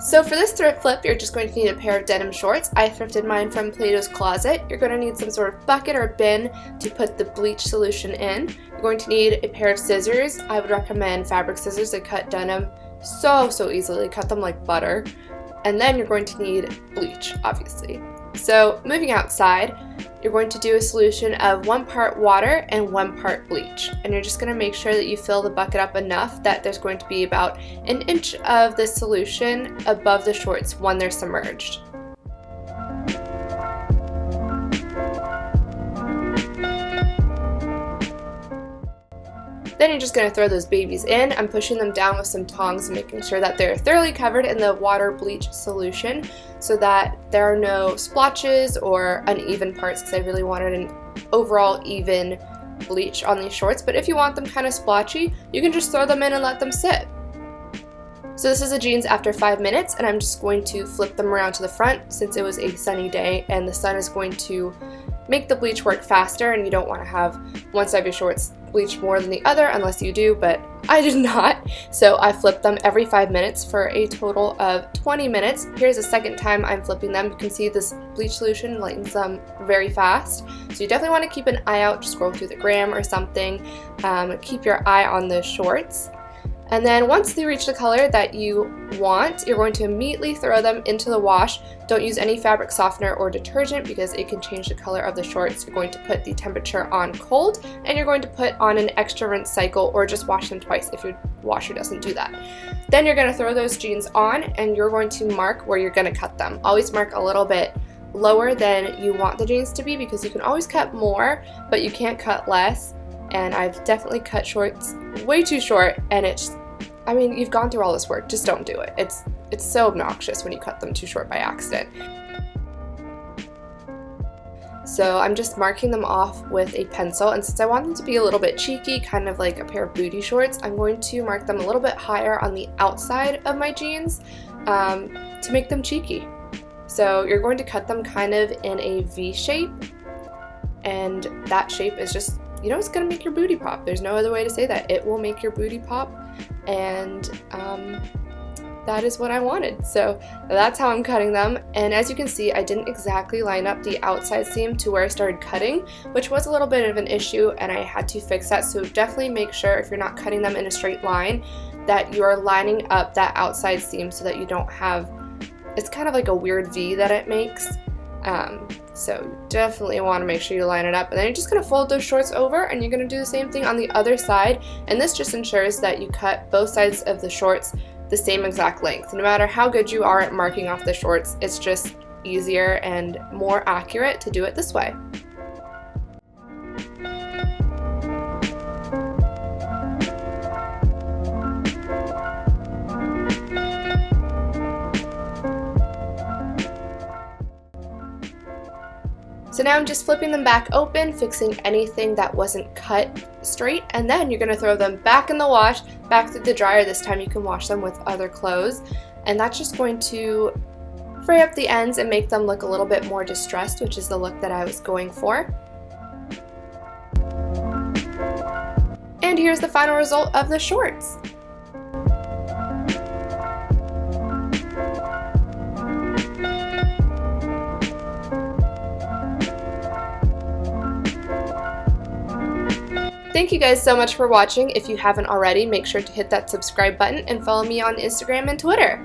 So for this thrift flip, you're just going to need a pair of denim shorts. I thrifted mine from Plato's Closet. You're going to need some sort of bucket or bin to put the bleach solution in. You're going to need a pair of scissors. I would recommend fabric scissors. They cut denim so easily. They cut them like butter. And then you're going to need bleach, obviously. So moving outside, you're going to do a solution of 1 part water and 1 part bleach. And you're just going to make sure that you fill the bucket up enough that there's going to be about an inch of the solution above the shorts when they're submerged. Then you're just going to throw those babies in. I'm pushing them down with some tongs and making sure that they're thoroughly covered in the water bleach solution so that there are no splotches or uneven parts, because I really wanted an overall even bleach on these shorts. But if you want them kind of splotchy, you can just throw them in and let them sit. So this is the jeans after 5 minutes, and I'm just going to flip them around to the front since it was a sunny day and the sun is going to make the bleach work faster, and you don't want to have one side of your shorts bleach more than the other unless you do, but I did not. So I flipped them every 5 minutes for a total of 20 minutes. Here's the second time I'm flipping them. You can see this bleach solution lightens them very fast. So you definitely want to keep an eye out, just scroll through the gram or something. Keep your eye on the shorts. And then once they reach the color that you want, you're going to immediately throw them into the wash. Don't use any fabric softener or detergent because it can change the color of the shorts. You're going to put the temperature on cold, and you're going to put on an extra rinse cycle or just wash them twice if your washer doesn't do that. Then you're going to throw those jeans on, and you're going to mark where you're going to cut them. Always mark a little bit lower than you want the jeans to be, because you can always cut more, but you can't cut less. And I've definitely cut shorts way too short, and I mean, you've gone through all this work, just don't do it. It's so obnoxious when you cut them too short by accident. So I'm just marking them off with a pencil, and since I want them to be a little bit cheeky, kind of like a pair of booty shorts, I'm going to mark them a little bit higher on the outside of my jeans to make them cheeky. So you're going to cut them kind of in a V shape, and that shape is just, you know, it's going to make your booty pop. There's no other way to say that. It will make your booty pop, and that is what I wanted. So that's how I'm cutting them. And as you can see, I didn't exactly line up the outside seam to where I started cutting, which was a little bit of an issue, and I had to fix that. So definitely make sure, if you're not cutting them in a straight line, that you are lining up that outside seam so that you don't have, it's kind of like a weird V that it makes. So you definitely want to make sure you line it up, and then you're just going to fold those shorts over, and you're going to do the same thing on the other side. And this just ensures that you cut both sides of the shorts the same exact length. No matter how good you are at marking off the shorts, it's just easier and more accurate to do it this way. So now I'm just flipping them back open, fixing anything that wasn't cut straight, and then you're going to throw them back in the wash, back through the dryer. This time you can wash them with other clothes, and that's just going to fray up the ends and make them look a little bit more distressed, which is the look that I was going for. And here's the final result of the shorts. Thank you guys so much for watching. If you haven't already, make sure to hit that subscribe button and follow me on Instagram and Twitter.